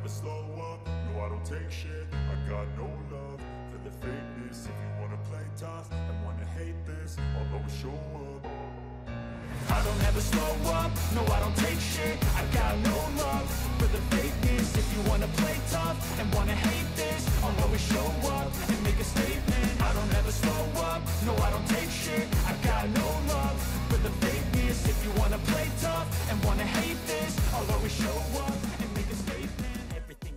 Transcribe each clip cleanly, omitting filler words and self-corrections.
never slow up, no I don't take shit. I got no love for the fakeness. If you wanna play tough and wanna hate this, I'll always show up. I don't ever slow up, no I don't take shit. I got no love for the fakeness. If you wanna play tough and wanna hate this, I'll always show up and make a statement. I don't ever slow up, no I don't take shit. I got no love for the fakeness. If you wanna play tough and wanna hate this, I'll always show up and make a statement. Everything.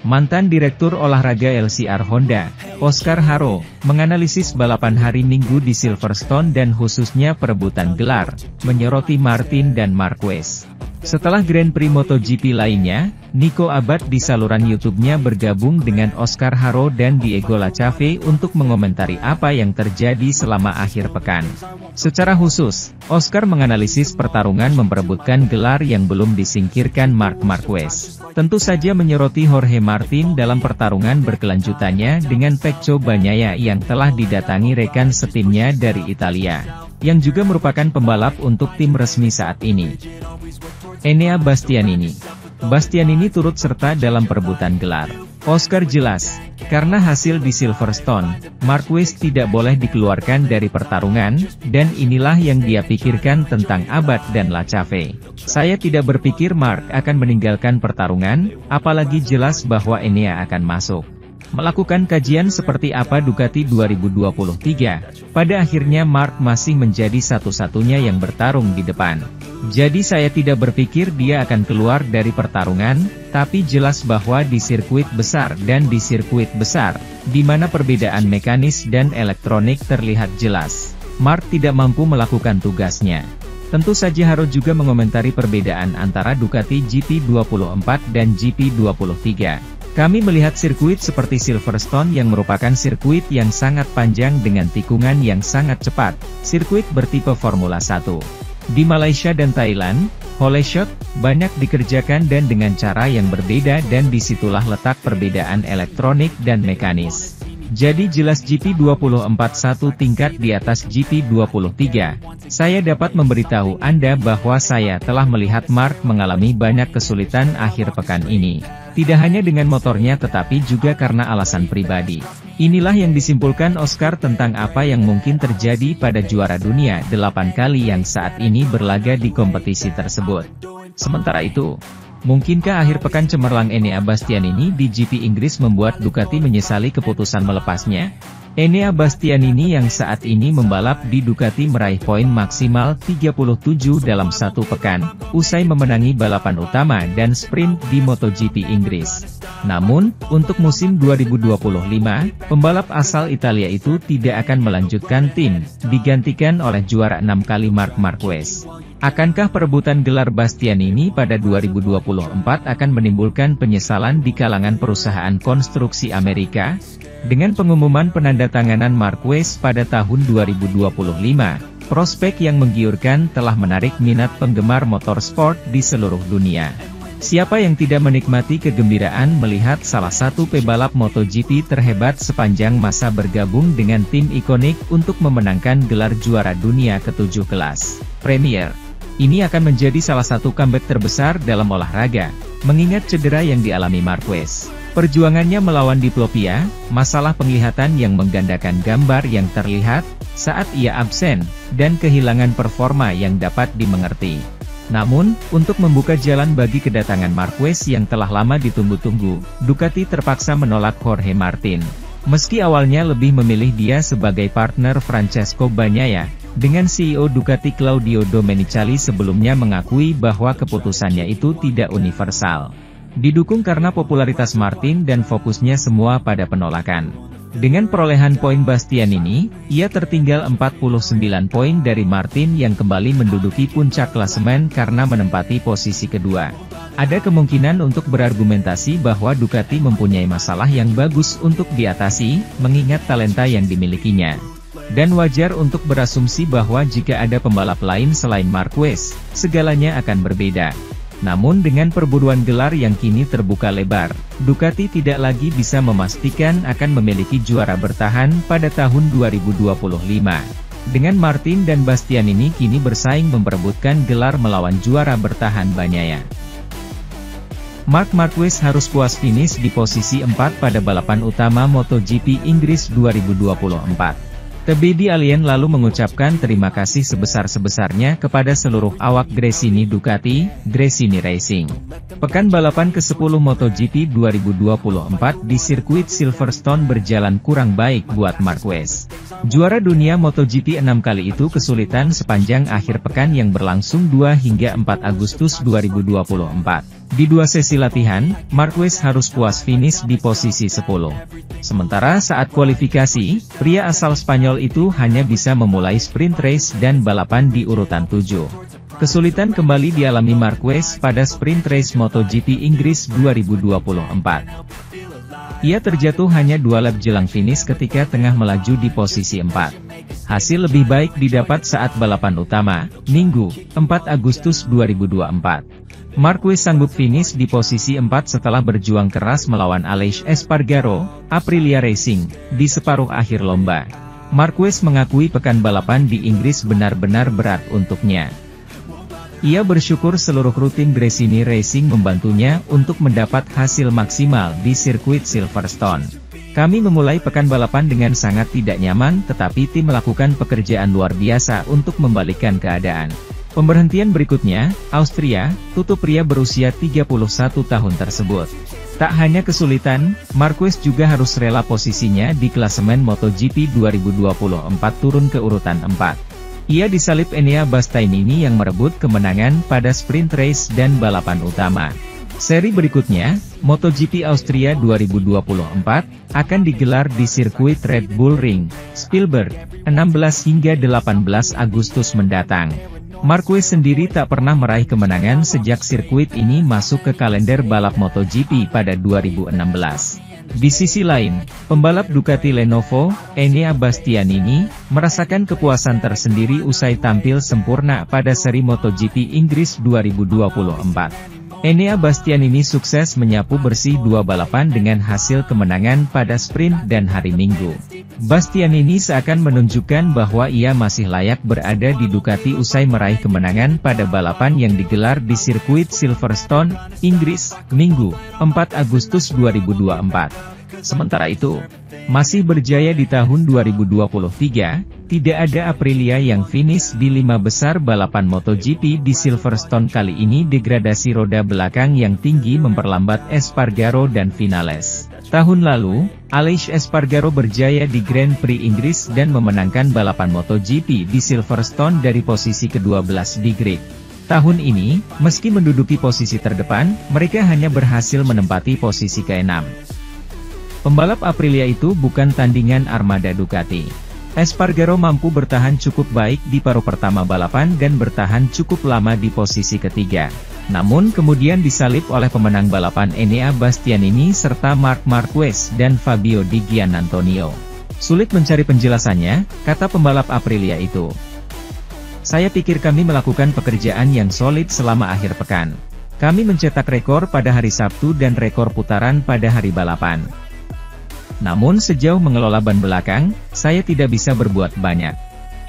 Mantan Direktur Olahraga LCR Honda, Oscar Haro, menganalisis balapan hari Minggu di Silverstone dan khususnya perebutan gelar, menyoroti Martin dan Marquez. Setelah Grand Prix MotoGP lainnya, Nico Abad di saluran YouTube-nya bergabung dengan Oscar Haro dan Diego Lachave untuk mengomentari apa yang terjadi selama akhir pekan. Secara khusus, Oscar menganalisis pertarungan memperebutkan gelar yang belum disingkirkan Marc Marquez. Tentu saja menyoroti Jorge Martin dalam pertarungan berkelanjutannya dengan Pecco Bagnaia yang telah didatangi rekan setimnya dari Italia, yang juga merupakan pembalap untuk tim resmi saat ini. Enea Bastianini turut serta dalam perebutan gelar. Oscar jelas, karena hasil di Silverstone, Marquez tidak boleh dikeluarkan dari pertarungan, dan inilah yang dia pikirkan tentang Abad dan Lachave. Saya tidak berpikir Marc akan meninggalkan pertarungan, apalagi jelas bahwa Enea akan masuk. Melakukan kajian seperti apa Ducati 2023, pada akhirnya Marc masih menjadi satu-satunya yang bertarung di depan. Jadi saya tidak berpikir dia akan keluar dari pertarungan, tapi jelas bahwa di sirkuit besar dan di sirkuit besar, di mana perbedaan mekanis dan elektronik terlihat jelas, Marc tidak mampu melakukan tugasnya. Tentu saja Haro juga mengomentari perbedaan antara Ducati GP24 dan GP23. Kami melihat sirkuit seperti Silverstone yang merupakan sirkuit yang sangat panjang dengan tikungan yang sangat cepat, sirkuit bertipe Formula 1. Di Malaysia dan Thailand, hole shot banyak dikerjakan dan dengan cara yang berbeda dan disitulah letak perbedaan elektronik dan mekanis. Jadi jelas GP24 satu tingkat di atas GP23. Saya dapat memberitahu Anda bahwa saya telah melihat Marc mengalami banyak kesulitan akhir pekan ini. Tidak hanya dengan motornya tetapi juga karena alasan pribadi. Inilah yang disimpulkan Oscar tentang apa yang mungkin terjadi pada juara dunia 8 kali yang saat ini berlaga di kompetisi tersebut. Sementara itu, mungkinkah akhir pekan cemerlang Enea Bastianini di GP Inggris membuat Ducati menyesali keputusan melepasnya? Enea Bastianini yang saat ini membalap di Ducati meraih poin maksimal 37 dalam satu pekan, usai memenangi balapan utama dan sprint di MotoGP Inggris. Namun, untuk musim 2025, pembalap asal Italia itu tidak akan melanjutkan tim, digantikan oleh juara 6 kali Marc Marquez. Akankah perebutan gelar Bastianini pada 2024 akan menimbulkan penyesalan di kalangan perusahaan konstruksi Amerika? Dengan pengumuman penandatanganan Marquez pada tahun 2025, prospek yang menggiurkan telah menarik minat penggemar motorsport di seluruh dunia. Siapa yang tidak menikmati kegembiraan melihat salah satu pebalap MotoGP terhebat sepanjang masa bergabung dengan tim ikonik untuk memenangkan gelar juara dunia ke-7 kelas Premier? Ini akan menjadi salah satu comeback terbesar dalam olahraga, mengingat cedera yang dialami Marquez. Perjuangannya melawan diplopia, masalah penglihatan yang menggandakan gambar yang terlihat saat ia absen, dan kehilangan performa yang dapat dimengerti. Namun, untuk membuka jalan bagi kedatangan Marquez yang telah lama ditunggu-tunggu, Ducati terpaksa menolak Jorge Martin. Meski awalnya lebih memilih dia sebagai partner Francesco Bagnaia, dengan CEO Ducati Claudio Domenicali sebelumnya mengakui bahwa keputusannya itu tidak universal. Didukung karena popularitas Martin dan fokusnya semua pada penolakan. Dengan perolehan poin Bastianini, ia tertinggal 49 poin dari Martin yang kembali menduduki puncak klasemen karena menempati posisi kedua. Ada kemungkinan untuk berargumentasi bahwa Ducati mempunyai masalah yang bagus untuk diatasi, mengingat talenta yang dimilikinya. Dan wajar untuk berasumsi bahwa jika ada pembalap lain selain Marquez, segalanya akan berbeda. Namun dengan perburuan gelar yang kini terbuka lebar, Ducati tidak lagi bisa memastikan akan memiliki juara bertahan pada tahun 2025. Dengan Martin dan Bastianini kini bersaing memperebutkan gelar melawan juara bertahan Bagnaia. Marc Marquez harus puas finish di posisi 4 pada balapan utama MotoGP Inggris 2024. TBD Alien lalu mengucapkan terima kasih sebesar-sebesarnya kepada seluruh awak Gresini Ducati, Gresini Racing. Pekan balapan ke-10 MotoGP 2024 di sirkuit Silverstone berjalan kurang baik buat Marquez. Juara dunia MotoGP 6 kali itu kesulitan sepanjang akhir pekan yang berlangsung 2 hingga 4 Agustus 2024. Di 2 sesi latihan, Marquez harus puas finish di posisi 10. Sementara saat kualifikasi, pria asal Spanyol itu hanya bisa memulai sprint race dan balapan di urutan 7. Kesulitan kembali dialami Marquez pada sprint race MotoGP Inggris 2024. Ia terjatuh hanya 2 lap jelang finish ketika tengah melaju di posisi 4. Hasil lebih baik didapat saat balapan utama, Minggu, 4 Agustus 2024. Marquez sanggup finish di posisi 4 setelah berjuang keras melawan Aleix Espargaro, Aprilia Racing, di separuh akhir lomba. Marquez mengakui pekan balapan di Inggris benar-benar berat untuknya. Ia bersyukur seluruh kru tim Gresini Racing membantunya untuk mendapat hasil maksimal di sirkuit Silverstone. Kami memulai pekan balapan dengan sangat tidak nyaman tetapi tim melakukan pekerjaan luar biasa untuk membalikkan keadaan. Pemberhentian berikutnya, Austria, tutup pria berusia 31 tahun tersebut. Tak hanya kesulitan, Marquez juga harus rela posisinya di klasemen MotoGP 2024 turun ke urutan 4. Ia disalip Enea Bastianini yang merebut kemenangan pada sprint race dan balapan utama. Seri berikutnya, MotoGP Austria 2024, akan digelar di sirkuit Red Bull Ring, Spielberg, 16 hingga 18 Agustus mendatang. Marquez sendiri tak pernah meraih kemenangan sejak sirkuit ini masuk ke kalender balap MotoGP pada 2016. Di sisi lain, pembalap Ducati Lenovo, Enea Bastianini, merasakan kepuasan tersendiri usai tampil sempurna pada seri MotoGP Inggris 2024. Enea Bastianini sukses menyapu bersih 2 balapan dengan hasil kemenangan pada sprint dan hari Minggu. Bastianini seakan menunjukkan bahwa ia masih layak berada di Ducati usai meraih kemenangan pada balapan yang digelar di sirkuit Silverstone, Inggris, Minggu, 4 Agustus 2024. Sementara itu, masih berjaya di tahun 2023, tidak ada Aprilia yang finish di 5 besar balapan MotoGP di Silverstone kali ini. Degradasi roda belakang yang tinggi memperlambat Espargaro dan Vinales. Tahun lalu, Aleix Espargaro berjaya di Grand Prix Inggris dan memenangkan balapan MotoGP di Silverstone dari posisi ke-12 di grid. Tahun ini, meski menduduki posisi terdepan, mereka hanya berhasil menempati posisi ke-6. Pembalap Aprilia itu bukan tandingan armada Ducati. Espargaro mampu bertahan cukup baik di paruh pertama balapan dan bertahan cukup lama di posisi ketiga. Namun kemudian disalip oleh pemenang balapan Enea Bastianini serta Marc Marquez dan Fabio Di Giannantonio. Sulit mencari penjelasannya, kata pembalap Aprilia itu. Saya pikir kami melakukan pekerjaan yang solid selama akhir pekan. Kami mencetak rekor pada hari Sabtu dan rekor putaran pada hari balapan. Namun sejauh mengelola ban belakang, saya tidak bisa berbuat banyak.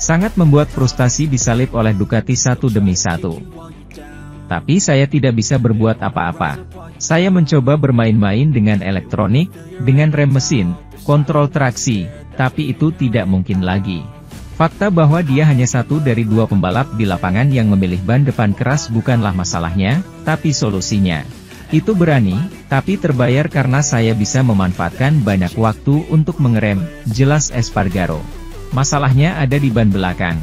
Sangat membuat frustasi disalip oleh Ducati satu demi satu. Tapi saya tidak bisa berbuat apa-apa. Saya mencoba bermain-main dengan elektronik, dengan rem mesin, kontrol traksi, tapi itu tidak mungkin lagi. Fakta bahwa dia hanya satu dari 2 pembalap di lapangan yang memilih ban depan keras bukanlah masalahnya, tapi solusinya. Itu berani, tapi terbayar karena saya bisa memanfaatkan banyak waktu untuk mengerem, jelas Espargaro. Masalahnya ada di ban belakang.